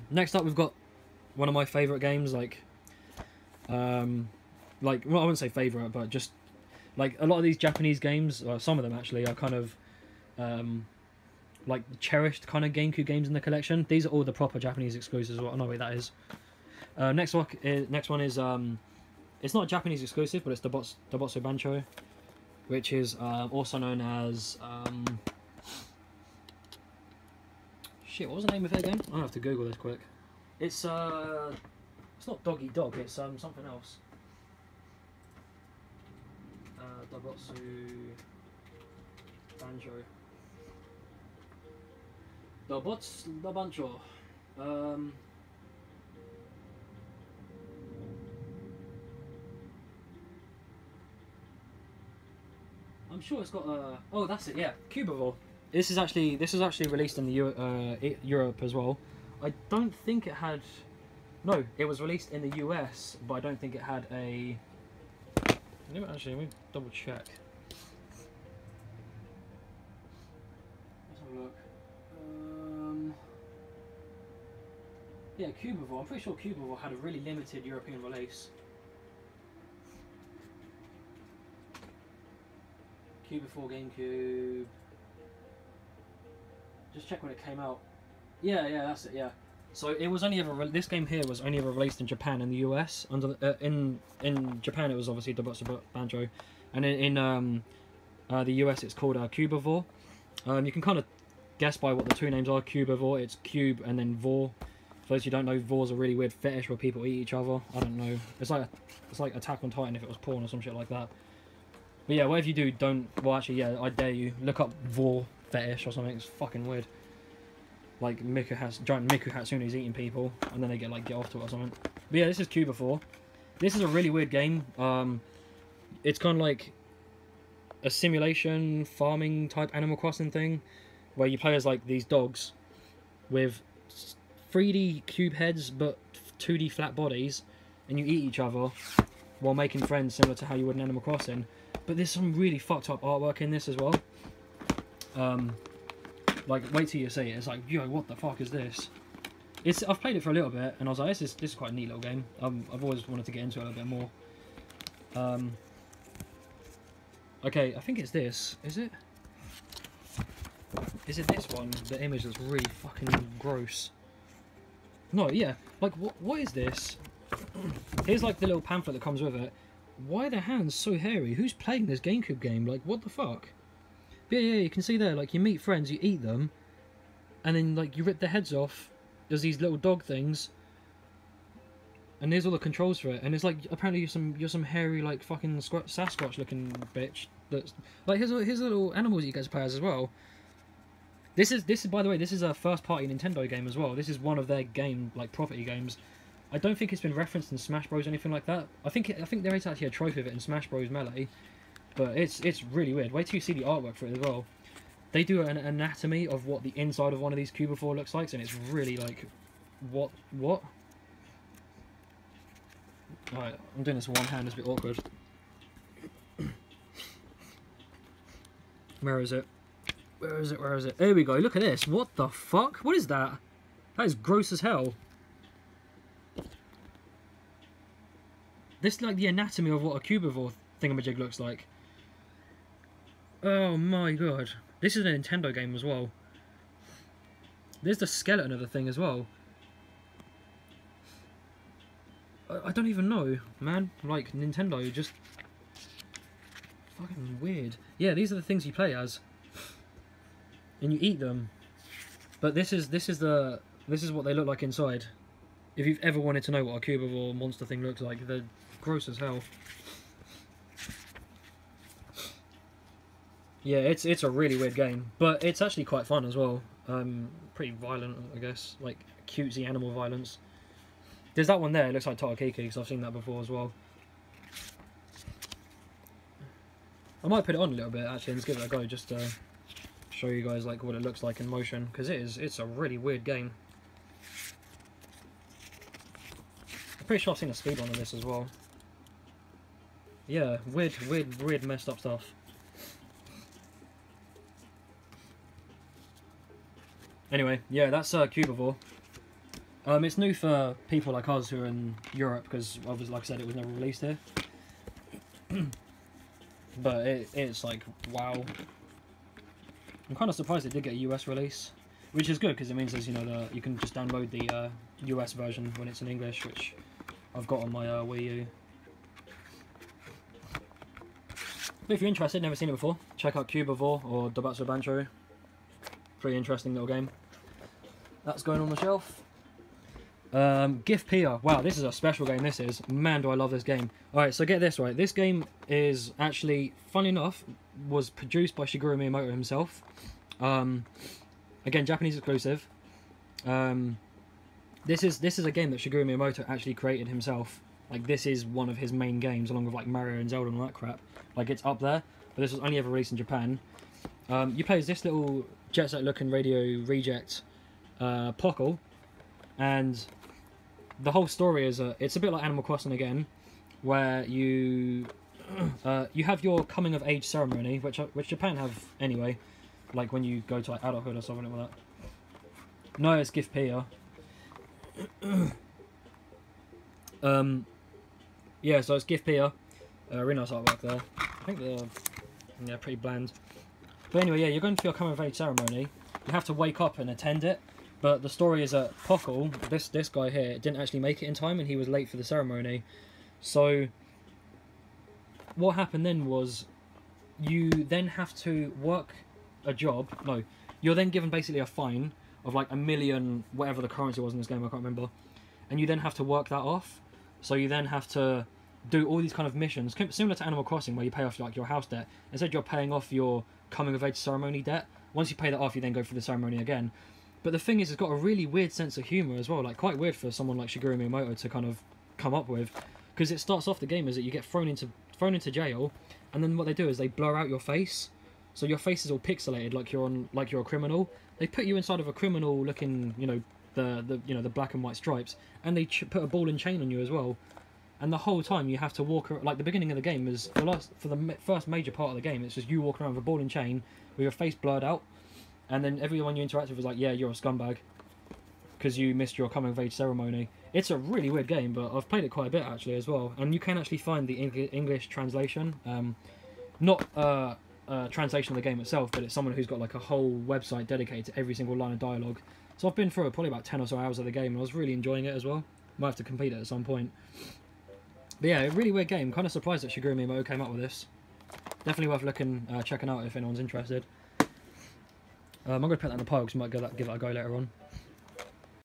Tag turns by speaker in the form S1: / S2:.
S1: Next up, we've got one of my favourite games, well, I wouldn't say favourite, but just like a lot of these Japanese games, or some of them actually, are kind of like cherished kind of GameCube games in the collection. These are all the proper Japanese exclusives. What I know what that is. Next one is it's not a Japanese exclusive, but it's Dobutsu Bancho, which is also known as shit. What was the name of it again? I have to Google this quick. It's not Doggy Dog. It's something else. Dobutsu Bancho. Dobutsu Bancho. I'm sure it's got a. Oh, that's it. Yeah, Cubivore. This is actually released in the Europe as well. I don't think it had. No, it was released in the US, but I don't think it had a. Actually, let me double check. Let's have a look. Yeah, Cubivore. I'm pretty sure Cubivore had a really limited European release. Cubivore GameCube. Just check when it came out. Yeah, that's it. Yeah. So it was only ever this game here was only ever released in Japan and the US. Under in Japan it was obviously Dobutsu Bancho, and in the US it's called Cubivore. You can kind of guess by what the two names are. Cubivore, it's cube and then vor. For those who don't know, vor's a really weird fetish where people eat each other. I don't know. It's like Attack on Titan if it was porn or some shit like that. But yeah, whatever you do, don't. Well, actually, yeah, I dare you look up vor fetish or something. It's fucking weird. Like giant Miku Hatsune's eating people, and then they get off to it or something. But yeah, this is Cubivore. This is a really weird game. It's kind of like a simulation farming type Animal Crossing thing, where you play as like these dogs with 3D cube heads but 2D flat bodies, and you eat each other while making friends, similar to how you would in Animal Crossing. But there's some really fucked up artwork in this as well. Like, wait till you see it. It's like, yo, what the fuck is this? I've played it for a little bit, and I was like, this is quite a neat little game. I've always wanted to get into it a little bit more. Okay, I think it's this. Is it? Is it this one? The image that's really fucking gross. No, yeah. Like, what is this? Here's like the little pamphlet that comes with it. Why are their hands so hairy? Who's playing this GameCube game? Like, what the fuck? But yeah, you can see there, like, you meet friends, you eat them, and then, like, you rip their heads off. There's these little dog things, and there's all the controls for it. And it's like, apparently you're some hairy, like, fucking Sasquatch-looking bitch. That's like, here's a little animals you guys play as well. This is by the way, this is a first-party Nintendo game as well. This is one of their property games. I don't think it's been referenced in Smash Bros or anything like that. I think there is actually a trophy of it in Smash Bros Melee. But it's really weird. Wait till you see the artwork for it as well. They do an anatomy of what the inside of one of these Cubivore looks like, and it's really like, what? Alright, I'm doing this with one hand, it's a bit awkward. Where is it? Where is it? There we go, look at this. What the fuck? What is that? That is gross as hell. This is like the anatomy of what a Cubivore thingamajig looks like. Oh my god. This is a Nintendo game as well. There's the skeleton of the thing as well. I don't even know, man. Like, Nintendo, just fucking weird. Yeah, these are the things you play as. And you eat them. But this is what they look like inside. If you've ever wanted to know what a Cubivore monster thing looks like, they're gross as hell. Yeah, it's a really weird game, but it's actually quite fun as well. Pretty violent, I guess, like cutesy animal violence. There's that one there. It looks like Tatakiki, because I've seen that before as well. I might put it on a little bit actually and just give it a go, just to show you guys like what it looks like in motion, because it's a really weird game. I'm pretty sure I've seen a speedrun of this as well. Yeah, weird messed up stuff. Anyway, yeah, that's Cubivore. It's new for people like us who are in Europe because, obviously, like I said, it was never released here. But it's like, wow. I'm kind of surprised it did get a US release, which is good because it means there's, you know, you can just download the US version when it's in English, which I've got on my Wii U. But if you're interested, never seen it before, check out Cubivore or Dobutsu Bancho. Pretty interesting little game. That's going on the shelf. Giftpia. Wow, this is a special game, this is. Man, do I love this game. Alright, so get this right. This game is actually, funny enough, was produced by Shigeru Miyamoto himself. Again, Japanese exclusive. This is a game that Shigeru Miyamoto actually created himself. Like, this is one of his main games, along with, like, Mario and Zelda and all that crap. Like, it's up there, but this was only ever released in Japan. You play as this little jet-set-looking radio reject, Pockle, and the whole story is it's a bit like Animal Crossing again, where you you have your coming of age ceremony, which Japan have anyway, like when you go to like adulthood or something like that. No, it's Giftpia. Yeah, so it's Giftpia. Really nice artwork there. I think they're pretty bland. But anyway, yeah, you're going to your coming of age ceremony. You have to wake up and attend it. But the story is that Pockle, this guy here, didn't actually make it in time and he was late for the ceremony. So what happened then was you then have to work a job. No, you're then given basically a fine of like 1 million, whatever the currency was in this game, I can't remember. And you then have to work that off. So you then have to do all these kind of missions, similar to Animal Crossing, where you pay off like your house debt. Instead, you're paying off your coming of age ceremony debt. Once you pay that off, you then go through the ceremony again. But the thing is, it's got a really weird sense of humour as well, like quite weird for someone like Shigeru Miyamoto to kind of come up with, because it starts off the game as that you get thrown into jail, and then what they do is they blur out your face, so your face is all pixelated, like you're a criminal. They put you inside of a criminal-looking, you know, the black and white stripes, and they put a ball and chain on you as well. And the whole time you have to walk, like the beginning of the game is for the first major part of the game, it's just you walking around with a ball and chain with your face blurred out. And then everyone you interact with is like, yeah, you're a scumbag because you missed your coming of age ceremony. It's a really weird game, but I've played it quite a bit actually as well. And you can actually find the English translation. Not a translation of the game itself, but it's someone who's got like a whole website dedicated to every single line of dialogue. So I've been through probably about 10 or so hours of the game and I was really enjoying it as well. Might have to complete it at some point. But yeah, a really weird game. Kind of surprised that Shigeru Miyamoto came up with this. Definitely worth checking out if anyone's interested. I'm going to put that in the pile because I might give that a go later on.